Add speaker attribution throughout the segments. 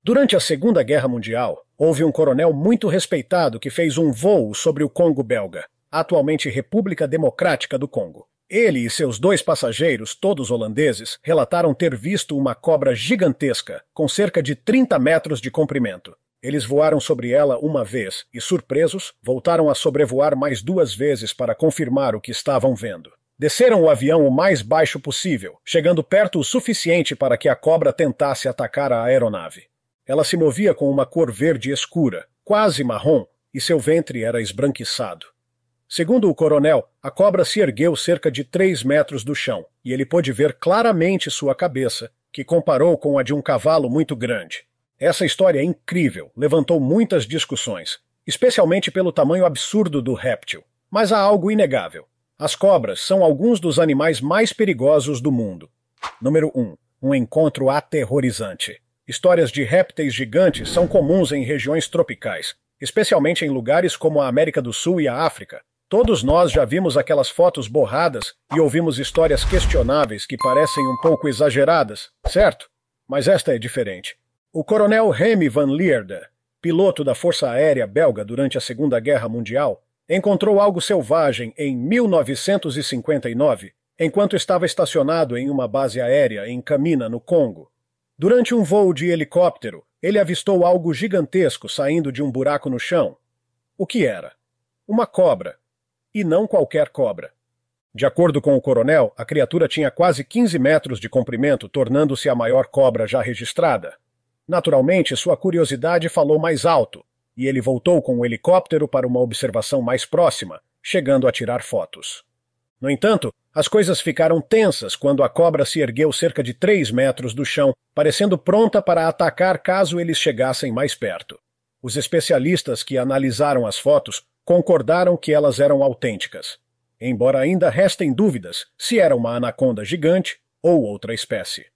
Speaker 1: Durante a Segunda Guerra Mundial, houve um coronel muito respeitado que fez um voo sobre o Congo belga, atualmente República Democrática do Congo. Ele e seus 2 passageiros, todos holandeses, relataram ter visto uma cobra gigantesca, com cerca de 30 metros de comprimento. Eles voaram sobre ela uma vez e, surpresos, voltaram a sobrevoar mais 2 vezes para confirmar o que estavam vendo. Desceram o avião o mais baixo possível, chegando perto o suficiente para que a cobra tentasse atacar a aeronave. Ela se movia com uma cor verde escura, quase marrom, e seu ventre era esbranquiçado. Segundo o coronel, a cobra se ergueu cerca de 3 metros do chão, e ele pôde ver claramente sua cabeça, que comparou com a de um cavalo muito grande. Essa história é incrível, levantou muitas discussões, especialmente pelo tamanho absurdo do réptil. Mas há algo inegável. As cobras são alguns dos animais mais perigosos do mundo. Número 1. Um encontro aterrorizante. Histórias de répteis gigantes são comuns em regiões tropicais, especialmente em lugares como a América do Sul e a África. Todos nós já vimos aquelas fotos borradas e ouvimos histórias questionáveis que parecem um pouco exageradas, certo? Mas esta é diferente. O coronel Remy van Lierde, piloto da Força Aérea Belga durante a Segunda Guerra Mundial, encontrou algo selvagem em 1959, enquanto estava estacionado em uma base aérea em Kamina, no Congo. Durante um voo de helicóptero, ele avistou algo gigantesco saindo de um buraco no chão. O que era? Uma cobra. E não qualquer cobra. De acordo com o coronel, a criatura tinha quase 15 metros de comprimento, tornando-se a maior cobra já registrada. Naturalmente, sua curiosidade falou mais alto, e ele voltou com o helicóptero para uma observação mais próxima, chegando a tirar fotos. No entanto, as coisas ficaram tensas quando a cobra se ergueu cerca de 3 metros do chão, parecendo pronta para atacar caso eles chegassem mais perto. Os especialistas que analisaram as fotos concordaram que elas eram autênticas, embora ainda restem dúvidas se era uma anaconda gigante ou outra espécie.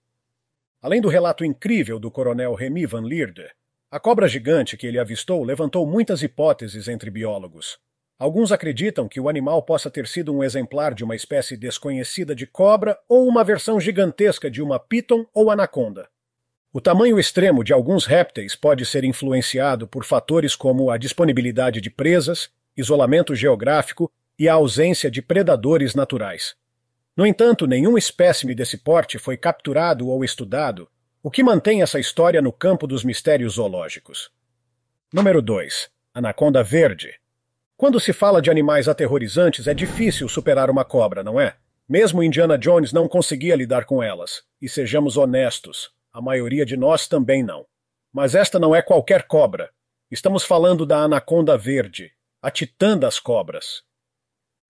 Speaker 1: Além do relato incrível do coronel Remy van Lierde, a cobra gigante que ele avistou levantou muitas hipóteses entre biólogos. Alguns acreditam que o animal possa ter sido um exemplar de uma espécie desconhecida de cobra ou uma versão gigantesca de uma piton ou anaconda. O tamanho extremo de alguns répteis pode ser influenciado por fatores como a disponibilidade de presas, isolamento geográfico e a ausência de predadores naturais. No entanto, nenhum espécime desse porte foi capturado ou estudado, o que mantém essa história no campo dos mistérios zoológicos. Número 2. Anaconda verde. Quando se fala de animais aterrorizantes, é difícil superar uma cobra, não é? Mesmo Indiana Jones não conseguia lidar com elas. E sejamos honestos, a maioria de nós também não. Mas esta não é qualquer cobra. Estamos falando da anaconda verde, a titã das cobras.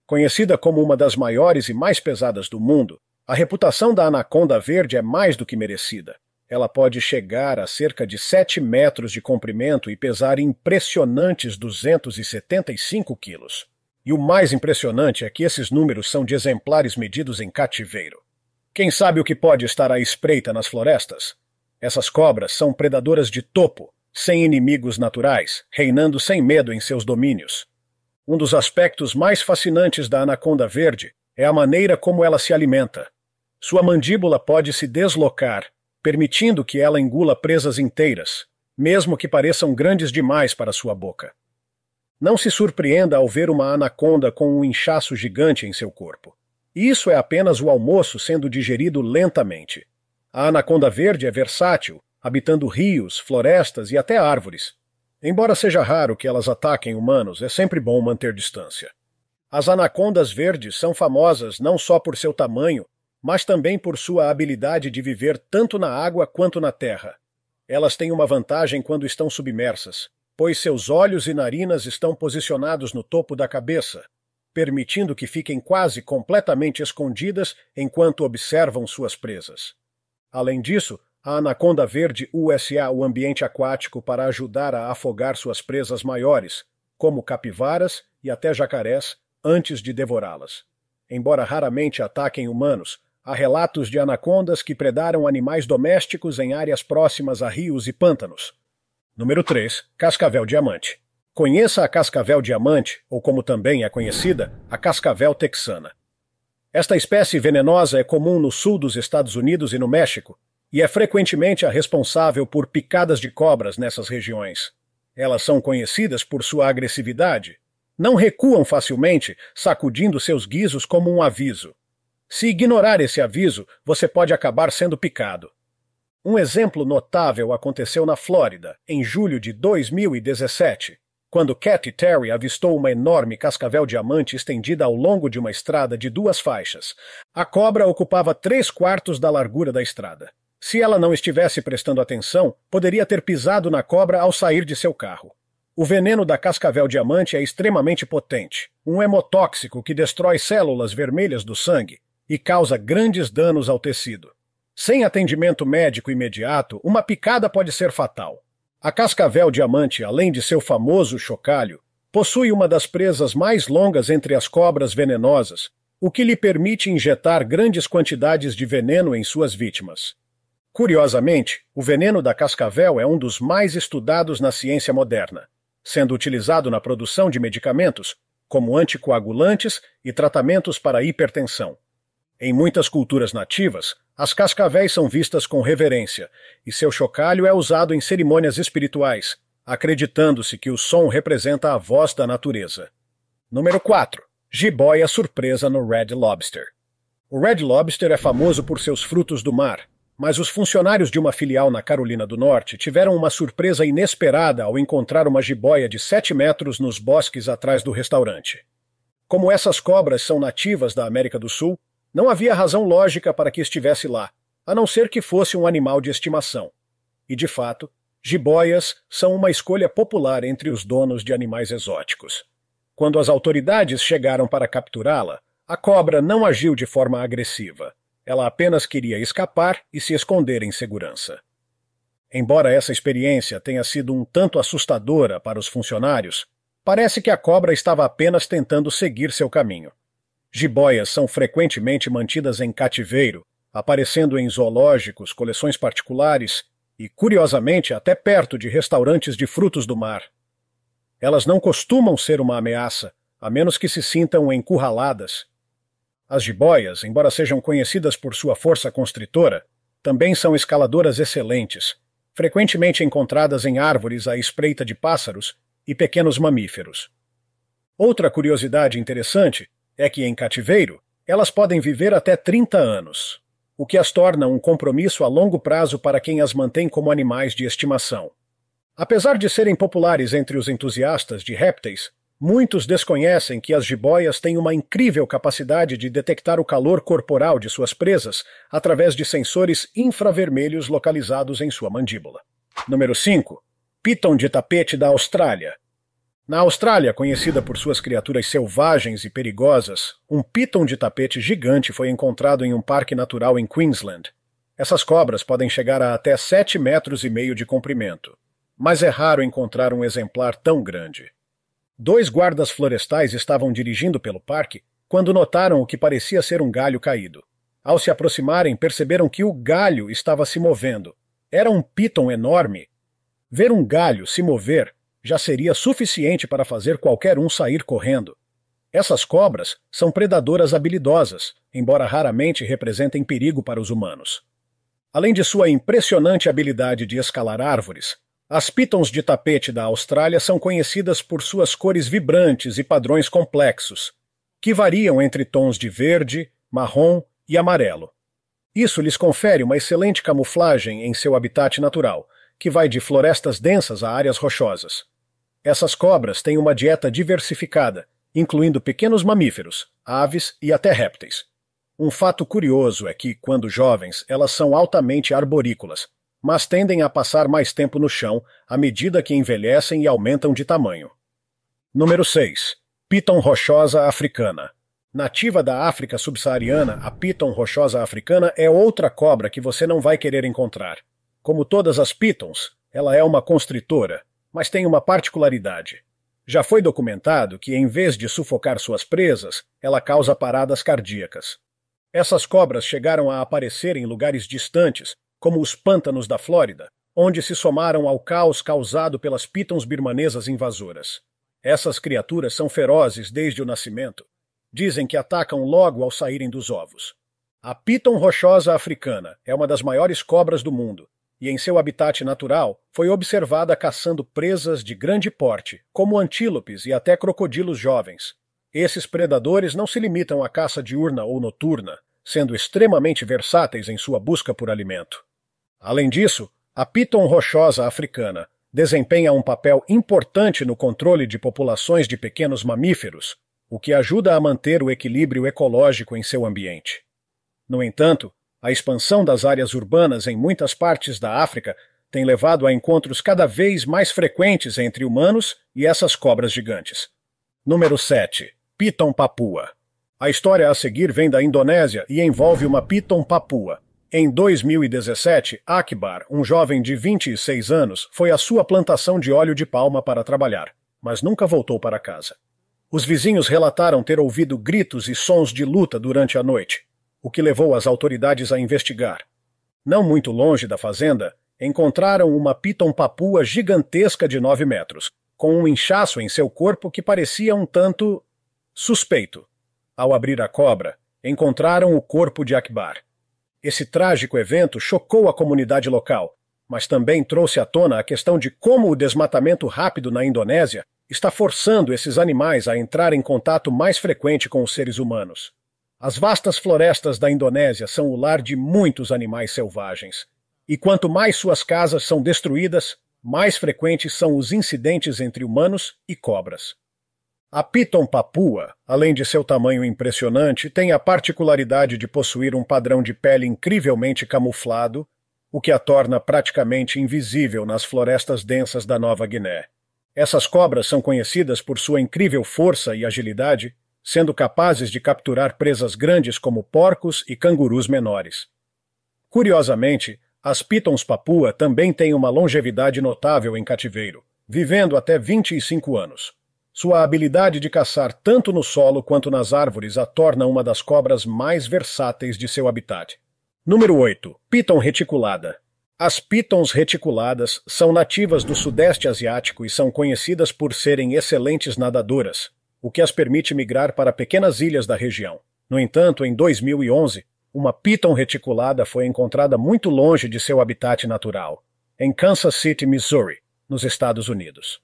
Speaker 1: Conhecida como uma das maiores e mais pesadas do mundo, a reputação da anaconda verde é mais do que merecida. Ela pode chegar a cerca de 7 metros de comprimento e pesar impressionantes 275 quilos. E o mais impressionante é que esses números são de exemplares medidos em cativeiro. Quem sabe o que pode estar à espreita nas florestas? Essas cobras são predadoras de topo, sem inimigos naturais, reinando sem medo em seus domínios. Um dos aspectos mais fascinantes da anaconda verde é a maneira como ela se alimenta. Sua mandíbula pode se deslocar, permitindo que ela engula presas inteiras, mesmo que pareçam grandes demais para sua boca. Não se surpreenda ao ver uma anaconda com um inchaço gigante em seu corpo. Isso é apenas o almoço sendo digerido lentamente. A anaconda verde é versátil, habitando rios, florestas e até árvores. Embora seja raro que elas ataquem humanos, é sempre bom manter distância. As anacondas verdes são famosas não só por seu tamanho, mas também por sua habilidade de viver tanto na água quanto na terra. Elas têm uma vantagem quando estão submersas, pois seus olhos e narinas estão posicionados no topo da cabeça, permitindo que fiquem quase completamente escondidas enquanto observam suas presas. Além disso, a anaconda verde usa o ambiente aquático para ajudar a afogar suas presas maiores, como capivaras e até jacarés, antes de devorá-las. Embora raramente ataquem humanos, há relatos de anacondas que predaram animais domésticos em áreas próximas a rios e pântanos. Número 3. Cascavel diamante. Conheça a cascavel diamante, ou como também é conhecida, a cascavel texana. Esta espécie venenosa é comum no sul dos Estados Unidos e no México. e é frequentemente a responsável por picadas de cobras nessas regiões. Elas são conhecidas por sua agressividade. Não recuam facilmente, sacudindo seus guizos como um aviso. Se ignorar esse aviso, você pode acabar sendo picado. Um exemplo notável aconteceu na Flórida, em julho de 2017, quando Kathy Terry avistou uma enorme cascavel diamante estendida ao longo de uma estrada de 2 faixas. A cobra ocupava 3/4 da largura da estrada. Se ela não estivesse prestando atenção, poderia ter pisado na cobra ao sair de seu carro. O veneno da cascavel diamante é extremamente potente, um hemotóxico que destrói células vermelhas do sangue e causa grandes danos ao tecido. Sem atendimento médico imediato, uma picada pode ser fatal. A cascavel diamante, além de seu famoso chocalho, possui uma das presas mais longas entre as cobras venenosas, o que lhe permite injetar grandes quantidades de veneno em suas vítimas. Curiosamente, o veneno da cascavel é um dos mais estudados na ciência moderna, sendo utilizado na produção de medicamentos, como anticoagulantes e tratamentos para hipertensão. Em muitas culturas nativas, as cascavéis são vistas com reverência, e seu chocalho é usado em cerimônias espirituais, acreditando-se que o som representa a voz da natureza. Número 4. Jiboia surpresa no Red Lobster. O Red Lobster é famoso por seus frutos do mar, mas os funcionários de uma filial na Carolina do Norte tiveram uma surpresa inesperada ao encontrar uma jiboia de 7 metros nos bosques atrás do restaurante. Como essas cobras são nativas da América do Sul, não havia razão lógica para que estivesse lá, a não ser que fosse um animal de estimação. E, de fato, jiboias são uma escolha popular entre os donos de animais exóticos. Quando as autoridades chegaram para capturá-la, a cobra não agiu de forma agressiva. Ela apenas queria escapar e se esconder em segurança. Embora essa experiência tenha sido um tanto assustadora para os funcionários, parece que a cobra estava apenas tentando seguir seu caminho. Jiboias são frequentemente mantidas em cativeiro, aparecendo em zoológicos, coleções particulares e, curiosamente, até perto de restaurantes de frutos do mar. Elas não costumam ser uma ameaça, a menos que se sintam encurraladas. As jiboias, embora sejam conhecidas por sua força constritora, também são escaladoras excelentes, frequentemente encontradas em árvores à espreita de pássaros e pequenos mamíferos. Outra curiosidade interessante é que, em cativeiro, elas podem viver até 30 anos, o que as torna um compromisso a longo prazo para quem as mantém como animais de estimação. Apesar de serem populares entre os entusiastas de répteis, muitos desconhecem que as jiboias têm uma incrível capacidade de detectar o calor corporal de suas presas através de sensores infravermelhos localizados em sua mandíbula. Número 5. Piton de tapete da Austrália. Na Austrália, conhecida por suas criaturas selvagens e perigosas, um piton de tapete gigante foi encontrado em um parque natural em Queensland. Essas cobras podem chegar a até 7,5 metros de comprimento, mas é raro encontrar um exemplar tão grande. 2 guardas florestais estavam dirigindo pelo parque quando notaram o que parecia ser um galho caído. Ao se aproximarem, perceberam que o galho estava se movendo. Era um piton enorme. Ver um galho se mover já seria suficiente para fazer qualquer um sair correndo. Essas cobras são predadoras habilidosas, embora raramente representem perigo para os humanos. Além de sua impressionante habilidade de escalar árvores, as pitons de tapete da Austrália são conhecidas por suas cores vibrantes e padrões complexos, que variam entre tons de verde, marrom e amarelo. Isso lhes confere uma excelente camuflagem em seu habitat natural, que vai de florestas densas a áreas rochosas. Essas cobras têm uma dieta diversificada, incluindo pequenos mamíferos, aves e até répteis. Um fato curioso é que, quando jovens, elas são altamente arborícolas, mas tendem a passar mais tempo no chão à medida que envelhecem e aumentam de tamanho. Número 6. Piton rochosa africana. Nativa da África subsaariana, a piton rochosa africana é outra cobra que você não vai querer encontrar. Como todas as pitons, ela é uma constritora, mas tem uma particularidade. Já foi documentado que, em vez de sufocar suas presas, ela causa paradas cardíacas. Essas cobras chegaram a aparecer em lugares distantes, como os pântanos da Flórida, onde se somaram ao caos causado pelas pitons birmanesas invasoras. Essas criaturas são ferozes desde o nascimento. Dizem que atacam logo ao saírem dos ovos. A piton rochosa africana é uma das maiores cobras do mundo e, em seu habitat natural, foi observada caçando presas de grande porte, como antílopes e até crocodilos jovens. Esses predadores não se limitam à caça diurna ou noturna, sendo extremamente versáteis em sua busca por alimento. Além disso, a piton rochosa africana desempenha um papel importante no controle de populações de pequenos mamíferos, o que ajuda a manter o equilíbrio ecológico em seu ambiente. No entanto, a expansão das áreas urbanas em muitas partes da África tem levado a encontros cada vez mais frequentes entre humanos e essas cobras gigantes. Número 7. Piton papua. A história a seguir vem da Indonésia e envolve uma piton papua. Em 2017, Akbar, um jovem de 26 anos, foi à sua plantação de óleo de palma para trabalhar, mas nunca voltou para casa. Os vizinhos relataram ter ouvido gritos e sons de luta durante a noite, o que levou as autoridades a investigar. Não muito longe da fazenda, encontraram uma piton papua gigantesca de 9 metros, com um inchaço em seu corpo que parecia um tanto suspeito. Ao abrir a cobra, encontraram o corpo de Akbar. Esse trágico evento chocou a comunidade local, mas também trouxe à tona a questão de como o desmatamento rápido na Indonésia está forçando esses animais a entrar em contato mais frequente com os seres humanos. As vastas florestas da Indonésia são o lar de muitos animais selvagens, e quanto mais suas casas são destruídas, mais frequentes são os incidentes entre humanos e cobras. A piton papua, além de seu tamanho impressionante, tem a particularidade de possuir um padrão de pele incrivelmente camuflado, o que a torna praticamente invisível nas florestas densas da Nova Guiné. Essas cobras são conhecidas por sua incrível força e agilidade, sendo capazes de capturar presas grandes como porcos e cangurus menores. Curiosamente, as pitons papua também têm uma longevidade notável em cativeiro, vivendo até 25 anos. Sua habilidade de caçar tanto no solo quanto nas árvores a torna uma das cobras mais versáteis de seu habitat. Número 8. Piton reticulada. As pitons reticuladas são nativas do Sudeste Asiático e são conhecidas por serem excelentes nadadoras, o que as permite migrar para pequenas ilhas da região. No entanto, em 2011, uma piton reticulada foi encontrada muito longe de seu habitat natural, em Kansas City, Missouri, nos Estados Unidos.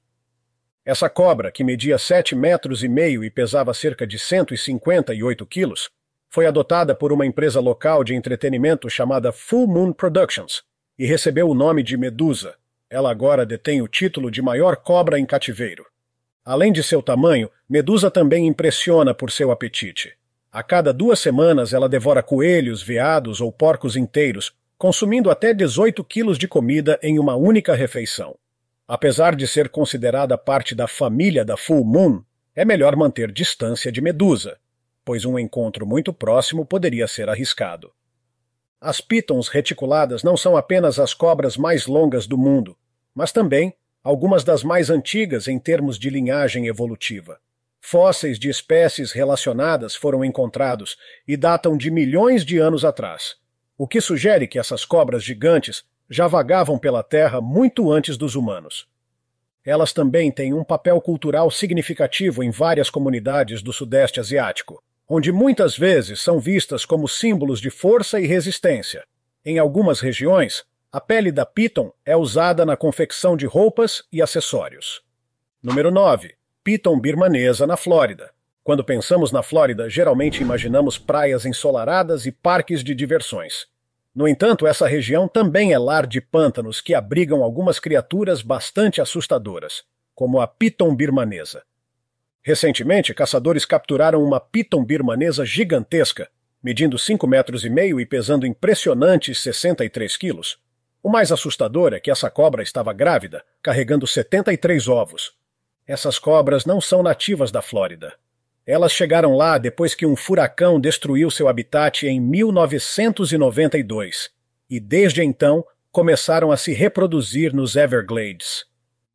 Speaker 1: Essa cobra, que media 7,5 metros e pesava cerca de 158 quilos, foi adotada por uma empresa local de entretenimento chamada Full Moon Productions e recebeu o nome de Medusa. Ela agora detém o título de maior cobra em cativeiro. Além de seu tamanho, Medusa também impressiona por seu apetite. A cada 2 semanas ela devora coelhos, veados ou porcos inteiros, consumindo até 18 quilos de comida em uma única refeição. Apesar de ser considerada parte da família da Full Moon, é melhor manter distância de Medusa, pois um encontro muito próximo poderia ser arriscado. As pitons reticuladas não são apenas as cobras mais longas do mundo, mas também algumas das mais antigas em termos de linhagem evolutiva. Fósseis de espécies relacionadas foram encontrados e datam de milhões de anos atrás, o que sugere que essas cobras gigantes já vagavam pela Terra muito antes dos humanos. Elas também têm um papel cultural significativo em várias comunidades do Sudeste Asiático, onde muitas vezes são vistas como símbolos de força e resistência. Em algumas regiões, a pele da piton é usada na confecção de roupas e acessórios. Número 9. Piton birmanesa na Flórida. Quando pensamos na Flórida, geralmente imaginamos praias ensolaradas e parques de diversões. No entanto, essa região também é lar de pântanos que abrigam algumas criaturas bastante assustadoras, como a piton birmanesa. Recentemente, caçadores capturaram uma piton birmanesa gigantesca, medindo 5,5 metros e pesando impressionantes 63 quilos. O mais assustador é que essa cobra estava grávida, carregando 73 ovos. Essas cobras não são nativas da Flórida. Elas chegaram lá depois que um furacão destruiu seu habitat em 1992, e desde então começaram a se reproduzir nos Everglades.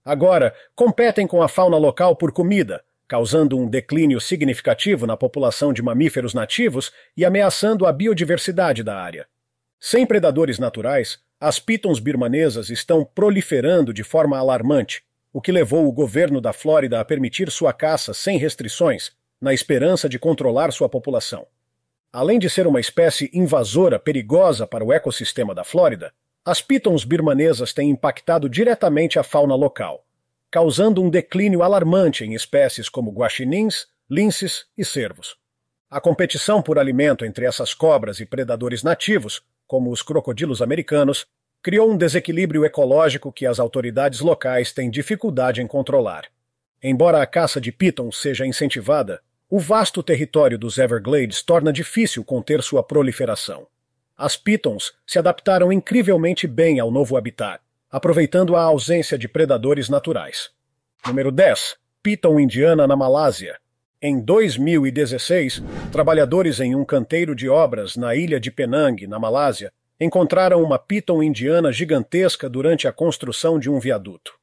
Speaker 1: Agora, competem com a fauna local por comida, causando um declínio significativo na população de mamíferos nativos e ameaçando a biodiversidade da área. Sem predadores naturais, as pitons birmanesas estão proliferando de forma alarmante, o que levou o governo da Flórida a permitir sua caça sem restrições, na esperança de controlar sua população. Além de ser uma espécie invasora perigosa para o ecossistema da Flórida, as pitons birmanesas têm impactado diretamente a fauna local, causando um declínio alarmante em espécies como guaxinins, linces e cervos. A competição por alimento entre essas cobras e predadores nativos, como os crocodilos americanos, criou um desequilíbrio ecológico que as autoridades locais têm dificuldade em controlar. Embora a caça de pitons seja incentivada, o vasto território dos Everglades torna difícil conter sua proliferação. As pitons se adaptaram incrivelmente bem ao novo habitat, aproveitando a ausência de predadores naturais. Número 10. Piton indiana na Malásia. Em 2016, trabalhadores em um canteiro de obras na ilha de Penang, na Malásia, encontraram uma piton indiana gigantesca durante a construção de um viaduto.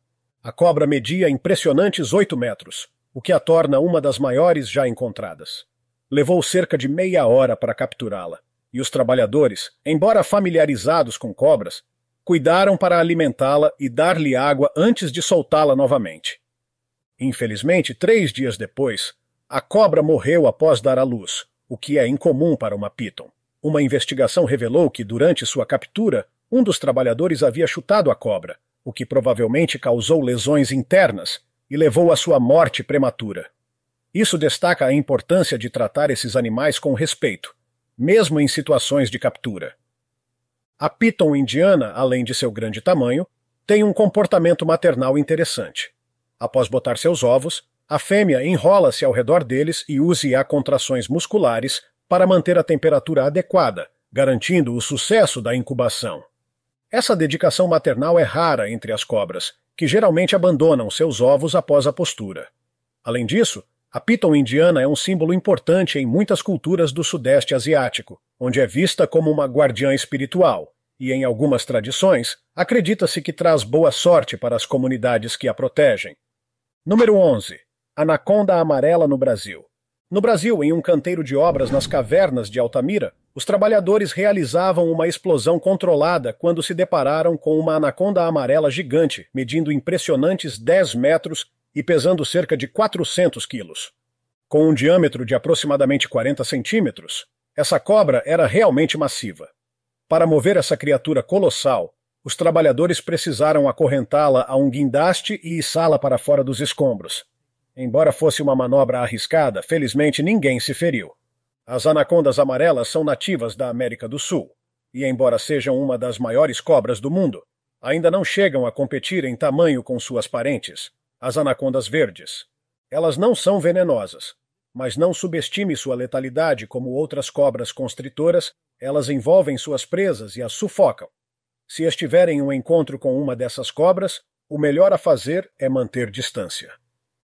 Speaker 1: A cobra media impressionantes 8 metros, o que a torna uma das maiores já encontradas. Levou cerca de meia hora para capturá-la, e os trabalhadores, embora familiarizados com cobras, cuidaram para alimentá-la e dar-lhe água antes de soltá-la novamente. Infelizmente, 3 dias depois, a cobra morreu após dar à luz, o que é incomum para uma piton. Uma investigação revelou que, durante sua captura, um dos trabalhadores havia chutado a cobra, o que provavelmente causou lesões internas e levou à sua morte prematura. Isso destaca a importância de tratar esses animais com respeito, mesmo em situações de captura. A piton indiana, além de seu grande tamanho, tem um comportamento maternal interessante. Após botar seus ovos, a fêmea enrola-se ao redor deles e usa contrações musculares para manter a temperatura adequada, garantindo o sucesso da incubação. Essa dedicação maternal é rara entre as cobras, que geralmente abandonam seus ovos após a postura. Além disso, a piton indiana é um símbolo importante em muitas culturas do Sudeste Asiático, onde é vista como uma guardiã espiritual, e em algumas tradições, acredita-se que traz boa sorte para as comunidades que a protegem. Número 11. Anaconda amarela no Brasil. No Brasil, em um canteiro de obras nas cavernas de Altamira, os trabalhadores realizavam uma explosão controlada quando se depararam com uma anaconda amarela gigante, medindo impressionantes 10 metros e pesando cerca de 400 quilos. Com um diâmetro de aproximadamente 40 centímetros, essa cobra era realmente massiva. Para mover essa criatura colossal, os trabalhadores precisaram acorrentá-la a um guindaste e içá-la para fora dos escombros. Embora fosse uma manobra arriscada, felizmente ninguém se feriu. As anacondas amarelas são nativas da América do Sul, e embora sejam uma das maiores cobras do mundo, ainda não chegam a competir em tamanho com suas parentes, as anacondas verdes. Elas não são venenosas, mas não subestime sua letalidade como outras cobras constritoras, elas envolvem suas presas e as sufocam. Se estiver em um encontro com uma dessas cobras, o melhor a fazer é manter distância.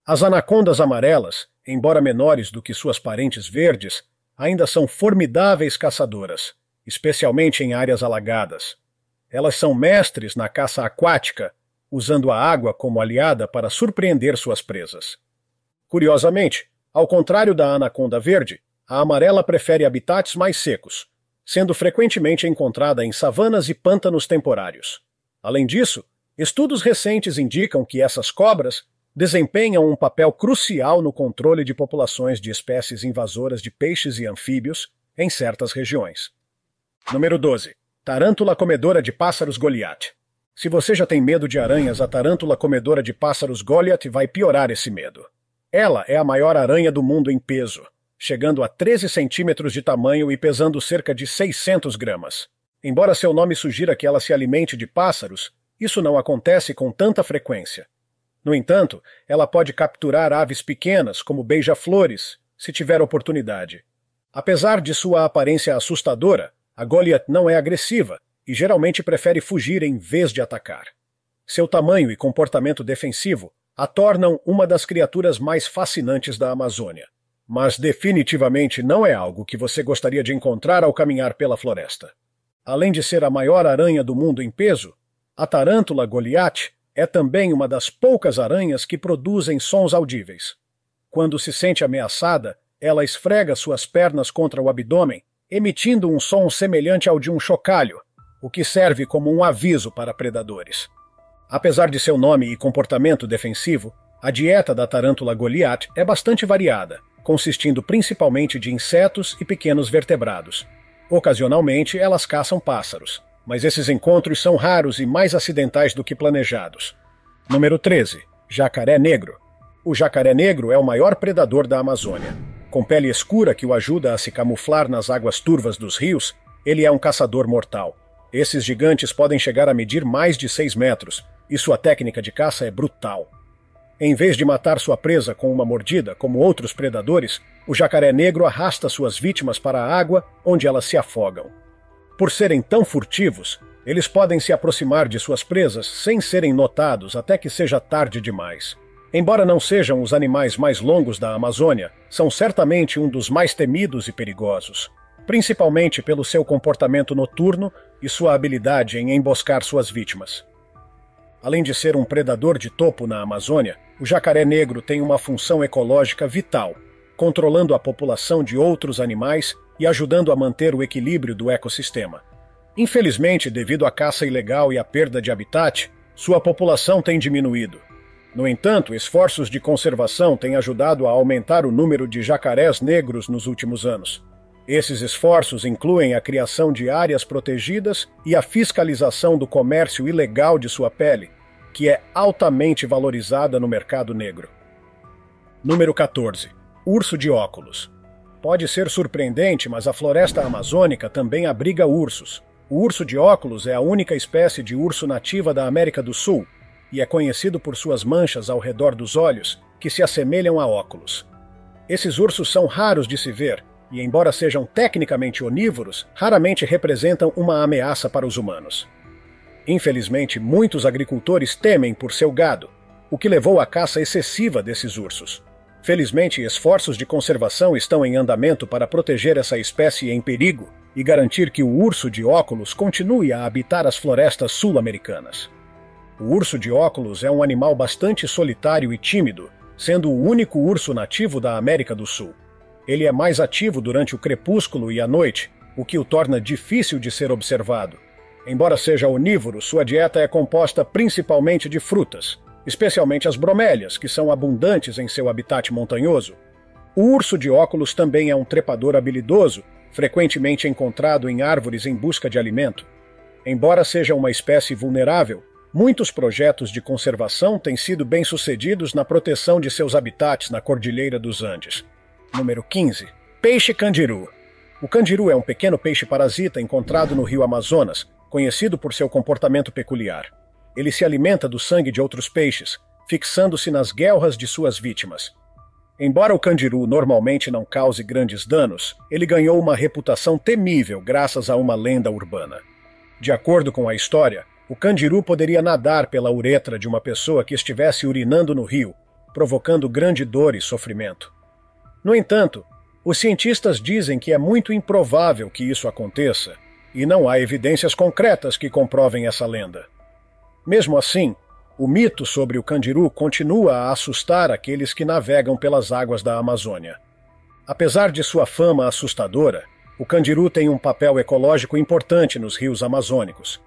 Speaker 1: As anacondas amarelas, embora menores do que suas parentes verdes, ainda são formidáveis caçadoras, especialmente em áreas alagadas. Elas são mestres na caça aquática, usando a água como aliada para surpreender suas presas. Curiosamente, ao contrário da anaconda verde, a amarela prefere habitats mais secos, sendo frequentemente encontrada em savanas e pântanos temporários. Além disso, estudos recentes indicam que essas cobras desempenham um papel crucial no controle de populações de espécies invasoras de peixes e anfíbios em certas regiões. Número 12. Tarântula comedora de pássaros Goliath. Se você já tem medo de aranhas, a tarântula comedora de pássaros Goliath vai piorar esse medo. Ela é a maior aranha do mundo em peso, chegando a 13 centímetros de tamanho e pesando cerca de 600 gramas. Embora seu nome sugira que ela se alimente de pássaros, isso não acontece com tanta frequência. No entanto, ela pode capturar aves pequenas, como beija-flores, se tiver oportunidade. Apesar de sua aparência assustadora, a Goliath não é agressiva e geralmente prefere fugir em vez de atacar. Seu tamanho e comportamento defensivo a tornam uma das criaturas mais fascinantes da Amazônia. Mas definitivamente não é algo que você gostaria de encontrar ao caminhar pela floresta. Além de ser a maior aranha do mundo em peso, a tarântula Goliath é também uma das poucas aranhas que produzem sons audíveis. Quando se sente ameaçada, ela esfrega suas pernas contra o abdômen, emitindo um som semelhante ao de um chocalho, o que serve como um aviso para predadores. Apesar de seu nome e comportamento defensivo, a dieta da tarântula Goliath é bastante variada, consistindo principalmente de insetos e pequenos vertebrados. Ocasionalmente, elas caçam pássaros, mas esses encontros são raros e mais acidentais do que planejados. Número 13. Jacaré negro. O jacaré negro é o maior predador da Amazônia. Com pele escura que o ajuda a se camuflar nas águas turvas dos rios, ele é um caçador mortal. Esses gigantes podem chegar a medir mais de 6 metros, e sua técnica de caça é brutal. Em vez de matar sua presa com uma mordida, como outros predadores, o jacaré negro arrasta suas vítimas para a água, onde elas se afogam. Por serem tão furtivos, eles podem se aproximar de suas presas sem serem notados até que seja tarde demais. Embora não sejam os animais mais longos da Amazônia, são certamente um dos mais temidos e perigosos, principalmente pelo seu comportamento noturno e sua habilidade em emboscar suas vítimas. Além de ser um predador de topo na Amazônia, o jacaré negro tem uma função ecológica vital, controlando a população de outros animais e ajudando a manter o equilíbrio do ecossistema. Infelizmente, devido à caça ilegal e à perda de habitat, sua população tem diminuído. No entanto, esforços de conservação têm ajudado a aumentar o número de jacarés negros nos últimos anos. Esses esforços incluem a criação de áreas protegidas e a fiscalização do comércio ilegal de sua pele, que é altamente valorizada no mercado negro. Número 14. Urso de óculos. Pode ser surpreendente, mas a floresta amazônica também abriga ursos. O urso de óculos é a única espécie de urso nativa da América do Sul e é conhecido por suas manchas ao redor dos olhos, que se assemelham a óculos. Esses ursos são raros de se ver e, embora sejam tecnicamente onívoros, raramente representam uma ameaça para os humanos. Infelizmente, muitos agricultores temem por seu gado, o que levou à caça excessiva desses ursos. Felizmente, esforços de conservação estão em andamento para proteger essa espécie em perigo e garantir que o urso de óculos continue a habitar as florestas sul-americanas. O urso de óculos é um animal bastante solitário e tímido, sendo o único urso nativo da América do Sul. Ele é mais ativo durante o crepúsculo e a noite, o que o torna difícil de ser observado. Embora seja onívoro, sua dieta é composta principalmente de frutas, especialmente as bromélias, que são abundantes em seu habitat montanhoso. O urso de óculos também é um trepador habilidoso, frequentemente encontrado em árvores em busca de alimento. Embora seja uma espécie vulnerável, muitos projetos de conservação têm sido bem-sucedidos na proteção de seus habitats na Cordilheira dos Andes. Número 15. Peixe candiru. O candiru é um pequeno peixe parasita encontrado no rio Amazonas, conhecido por seu comportamento peculiar. Ele se alimenta do sangue de outros peixes, fixando-se nas guelras de suas vítimas. Embora o candiru normalmente não cause grandes danos, ele ganhou uma reputação temível graças a uma lenda urbana. De acordo com a história, o candiru poderia nadar pela uretra de uma pessoa que estivesse urinando no rio, provocando grande dor e sofrimento. No entanto, os cientistas dizem que é muito improvável que isso aconteça, e não há evidências concretas que comprovem essa lenda. Mesmo assim, o mito sobre o candiru continua a assustar aqueles que navegam pelas águas da Amazônia. Apesar de sua fama assustadora, o candiru tem um papel ecológico importante nos rios amazônicos.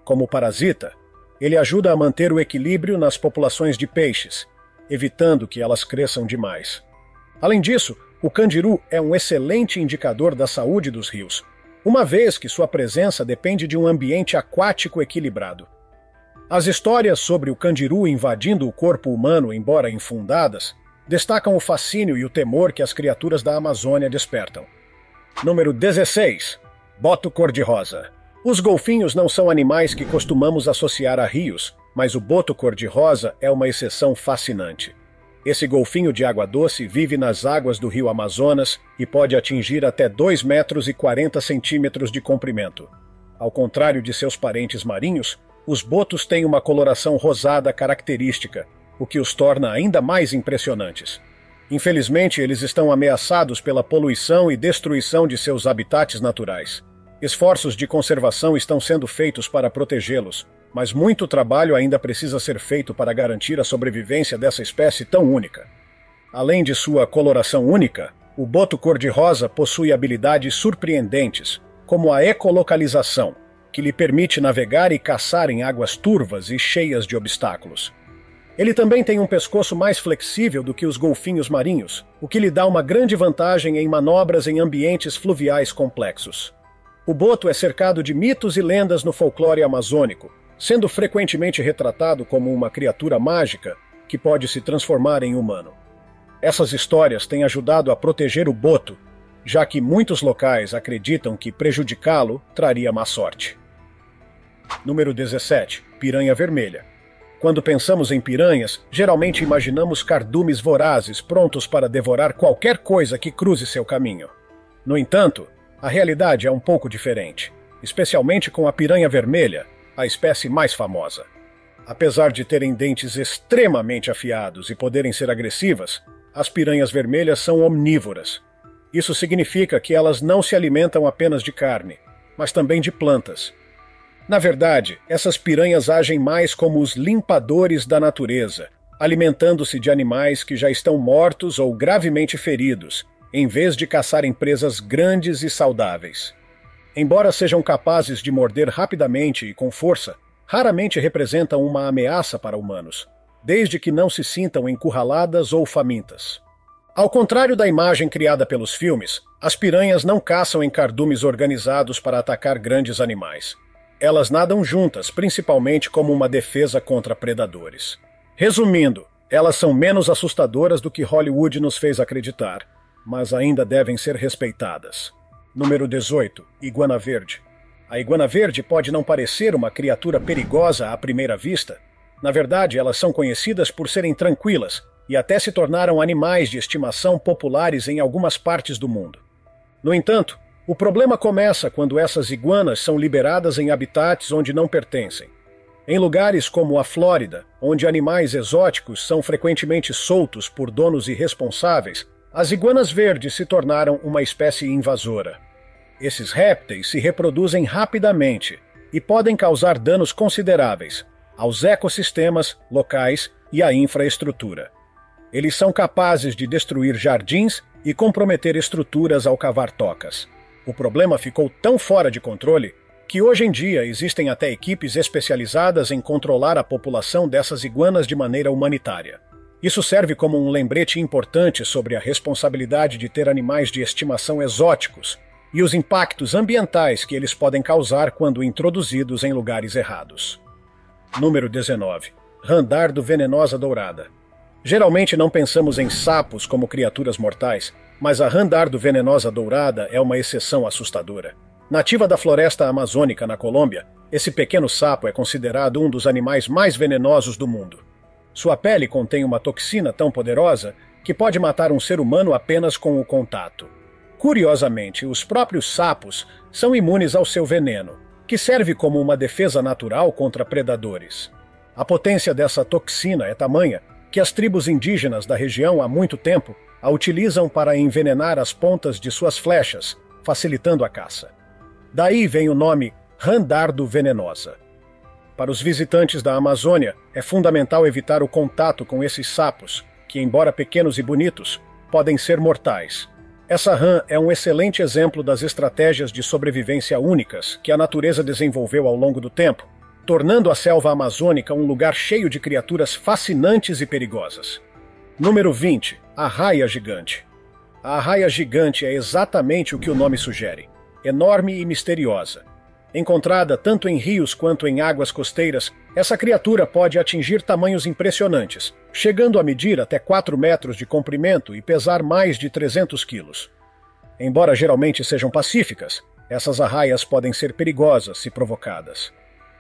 Speaker 1: Como parasita, ele ajuda a manter o equilíbrio nas populações de peixes, evitando que elas cresçam demais. Além disso, o candiru é um excelente indicador da saúde dos rios, uma vez que sua presença depende de um ambiente aquático equilibrado. As histórias sobre o candiru invadindo o corpo humano, embora infundadas, destacam o fascínio e o temor que as criaturas da Amazônia despertam. Número 16. Boto cor-de-rosa. Os golfinhos não são animais que costumamos associar a rios, mas o boto cor-de-rosa é uma exceção fascinante. Esse golfinho de água doce vive nas águas do rio Amazonas e pode atingir até 2,40 metros de comprimento. Ao contrário de seus parentes marinhos, os botos têm uma coloração rosada característica, o que os torna ainda mais impressionantes. Infelizmente, eles estão ameaçados pela poluição e destruição de seus habitats naturais. Esforços de conservação estão sendo feitos para protegê-los, mas muito trabalho ainda precisa ser feito para garantir a sobrevivência dessa espécie tão única. Além de sua coloração única, o boto cor-de-rosa possui habilidades surpreendentes, como a ecolocalização, que lhe permite navegar e caçar em águas turvas e cheias de obstáculos. Ele também tem um pescoço mais flexível do que os golfinhos marinhos, o que lhe dá uma grande vantagem em manobras em ambientes fluviais complexos. O boto é cercado de mitos e lendas no folclore amazônico, sendo frequentemente retratado como uma criatura mágica que pode se transformar em humano. Essas histórias têm ajudado a proteger o boto, já que muitos locais acreditam que prejudicá-lo traria má sorte. Número 17. Piranha vermelha. Quando pensamos em piranhas, geralmente imaginamos cardumes vorazes prontos para devorar qualquer coisa que cruze seu caminho. No entanto, a realidade é um pouco diferente, especialmente com a piranha vermelha, a espécie mais famosa. Apesar de terem dentes extremamente afiados e poderem ser agressivas, as piranhas vermelhas são omnívoras. Isso significa que elas não se alimentam apenas de carne, mas também de plantas. Na verdade, essas piranhas agem mais como os limpadores da natureza, alimentando-se de animais que já estão mortos ou gravemente feridos, em vez de caçarem presas grandes e saudáveis. Embora sejam capazes de morder rapidamente e com força, raramente representam uma ameaça para humanos, desde que não se sintam encurraladas ou famintas. Ao contrário da imagem criada pelos filmes, as piranhas não caçam em cardumes organizados para atacar grandes animais. Elas nadam juntas, principalmente como uma defesa contra predadores. Resumindo, elas são menos assustadoras do que Hollywood nos fez acreditar, mas ainda devem ser respeitadas. Número 18. Iguana verde. A iguana verde pode não parecer uma criatura perigosa à primeira vista. Na verdade, elas são conhecidas por serem tranquilas e até se tornaram animais de estimação populares em algumas partes do mundo. No entanto, o problema começa quando essas iguanas são liberadas em habitats onde não pertencem. Em lugares como a Flórida, onde animais exóticos são frequentemente soltos por donos irresponsáveis, as iguanas verdes se tornaram uma espécie invasora. Esses répteis se reproduzem rapidamente e podem causar danos consideráveis aos ecossistemas locais e à infraestrutura. Eles são capazes de destruir jardins e comprometer estruturas ao cavar tocas. O problema ficou tão fora de controle que hoje em dia existem até equipes especializadas em controlar a população dessas iguanas de maneira humanitária. Isso serve como um lembrete importante sobre a responsabilidade de ter animais de estimação exóticos e os impactos ambientais que eles podem causar quando introduzidos em lugares errados. Número 19. Randardo venenosa dourada. Geralmente não pensamos em sapos como criaturas mortais, mas a randardo venenosa dourada é uma exceção assustadora. Nativa da floresta amazônica na Colômbia, esse pequeno sapo é considerado um dos animais mais venenosos do mundo. Sua pele contém uma toxina tão poderosa que pode matar um ser humano apenas com o contato. Curiosamente, os próprios sapos são imunes ao seu veneno, que serve como uma defesa natural contra predadores. A potência dessa toxina é tamanha que as tribos indígenas da região há muito tempo a utilizam para envenenar as pontas de suas flechas, facilitando a caça. Daí vem o nome randardo venenosa. Para os visitantes da Amazônia, é fundamental evitar o contato com esses sapos, que, embora pequenos e bonitos, podem ser mortais. Essa rã é um excelente exemplo das estratégias de sobrevivência únicas que a natureza desenvolveu ao longo do tempo, tornando a selva amazônica um lugar cheio de criaturas fascinantes e perigosas. Número 20. Arraia gigante. A arraia gigante é exatamente o que o nome sugere. Enorme e misteriosa. Encontrada tanto em rios quanto em águas costeiras, essa criatura pode atingir tamanhos impressionantes, chegando a medir até 4 metros de comprimento e pesar mais de 300 quilos. Embora geralmente sejam pacíficas, essas arraias podem ser perigosas se provocadas.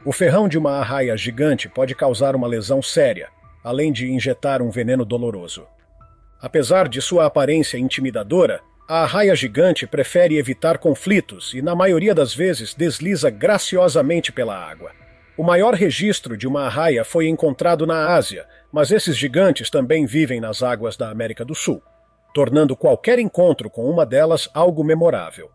Speaker 1: O ferrão de uma arraia gigante pode causar uma lesão séria, além de injetar um veneno doloroso. Apesar de sua aparência intimidadora, a arraia gigante prefere evitar conflitos e, na maioria das vezes, desliza graciosamente pela água. O maior registro de uma arraia foi encontrado na Ásia, mas esses gigantes também vivem nas águas da América do Sul, tornando qualquer encontro com uma delas algo memorável.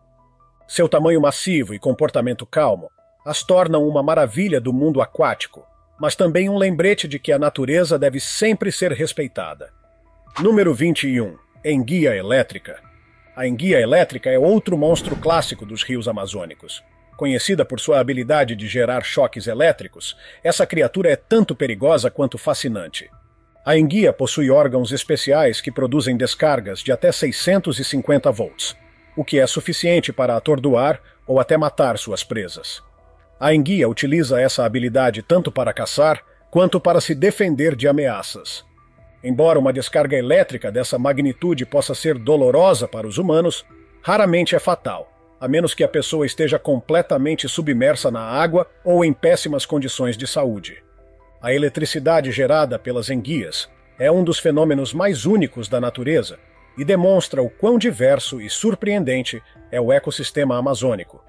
Speaker 1: Seu tamanho massivo e comportamento calmo as tornam uma maravilha do mundo aquático, mas também um lembrete de que a natureza deve sempre ser respeitada. Número 21. Enguia elétrica. A enguia elétrica é outro monstro clássico dos rios amazônicos. Conhecida por sua habilidade de gerar choques elétricos, essa criatura é tanto perigosa quanto fascinante. A enguia possui órgãos especiais que produzem descargas de até 650 volts, o que é suficiente para atordoar ou até matar suas presas. A enguia utiliza essa habilidade tanto para caçar quanto para se defender de ameaças. Embora uma descarga elétrica dessa magnitude possa ser dolorosa para os humanos, raramente é fatal, a menos que a pessoa esteja completamente submersa na água ou em péssimas condições de saúde. A eletricidade gerada pelas enguias é um dos fenômenos mais únicos da natureza e demonstra o quão diverso e surpreendente é o ecossistema amazônico.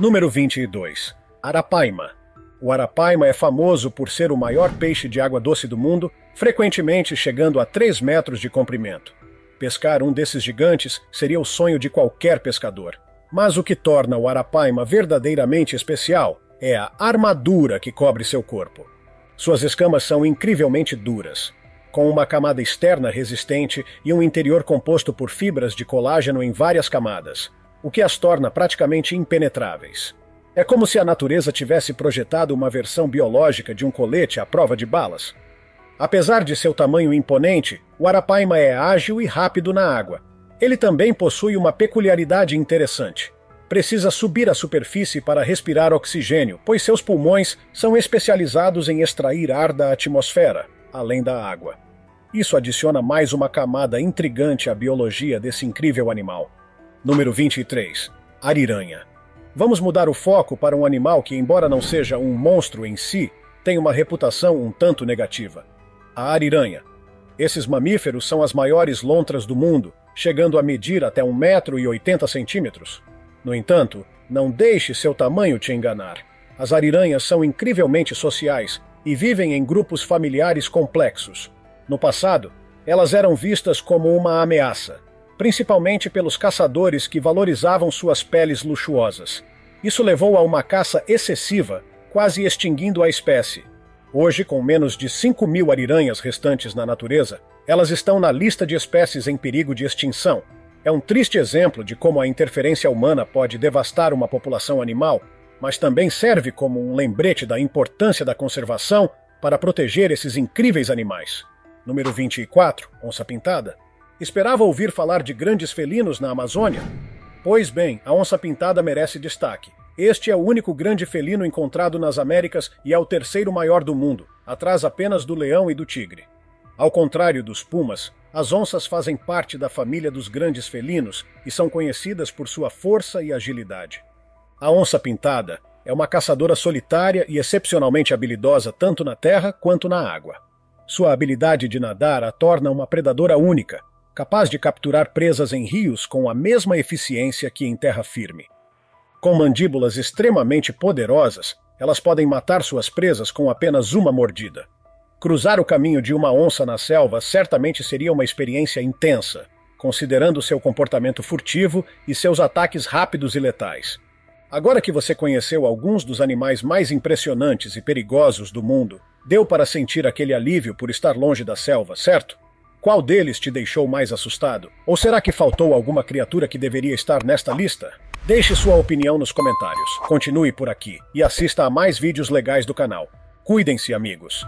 Speaker 1: Número 22. Arapaima. O arapaima é famoso por ser o maior peixe de água doce do mundo, frequentemente chegando a 3 metros de comprimento. Pescar um desses gigantes seria o sonho de qualquer pescador. Mas o que torna o arapaima verdadeiramente especial é a armadura que cobre seu corpo. Suas escamas são incrivelmente duras, com uma camada externa resistente e um interior composto por fibras de colágeno em várias camadas, o que as torna praticamente impenetráveis. É como se a natureza tivesse projetado uma versão biológica de um colete à prova de balas. Apesar de seu tamanho imponente, o arapaima é ágil e rápido na água. Ele também possui uma peculiaridade interessante. Precisa subir à superfície para respirar oxigênio, pois seus pulmões são especializados em extrair ar da atmosfera, além da água. Isso adiciona mais uma camada intrigante à biologia desse incrível animal. Número 23. Ariranha. Vamos mudar o foco para um animal que, embora não seja um monstro em si, tem uma reputação um tanto negativa. A ariranha. Esses mamíferos são as maiores lontras do mundo, chegando a medir até 1,80 m. No entanto, não deixe seu tamanho te enganar. As ariranhas são incrivelmente sociais e vivem em grupos familiares complexos. No passado, elas eram vistas como uma ameaça, principalmente pelos caçadores que valorizavam suas peles luxuosas. Isso levou a uma caça excessiva, quase extinguindo a espécie. Hoje, com menos de 5.000 ariranhas restantes na natureza, elas estão na lista de espécies em perigo de extinção. É um triste exemplo de como a interferência humana pode devastar uma população animal, mas também serve como um lembrete da importância da conservação para proteger esses incríveis animais. Número 24. Onça-pintada. Esperava ouvir falar de grandes felinos na Amazônia? Pois bem, a onça-pintada merece destaque. Este é o único grande felino encontrado nas Américas e é o terceiro maior do mundo, atrás apenas do leão e do tigre. Ao contrário dos pumas, as onças fazem parte da família dos grandes felinos e são conhecidas por sua força e agilidade. A onça-pintada é uma caçadora solitária e excepcionalmente habilidosa tanto na terra quanto na água. Sua habilidade de nadar a torna uma predadora única, capaz de capturar presas em rios com a mesma eficiência que em terra firme. Com mandíbulas extremamente poderosas, elas podem matar suas presas com apenas uma mordida. Cruzar o caminho de uma onça na selva certamente seria uma experiência intensa, considerando seu comportamento furtivo e seus ataques rápidos e letais. Agora que você conheceu alguns dos animais mais impressionantes e perigosos do mundo, deu para sentir aquele alívio por estar longe da selva, certo? Qual deles te deixou mais assustado? Ou será que faltou alguma criatura que deveria estar nesta lista? Deixe sua opinião nos comentários, continue por aqui e assista a mais vídeos legais do canal. Cuidem-se, amigos!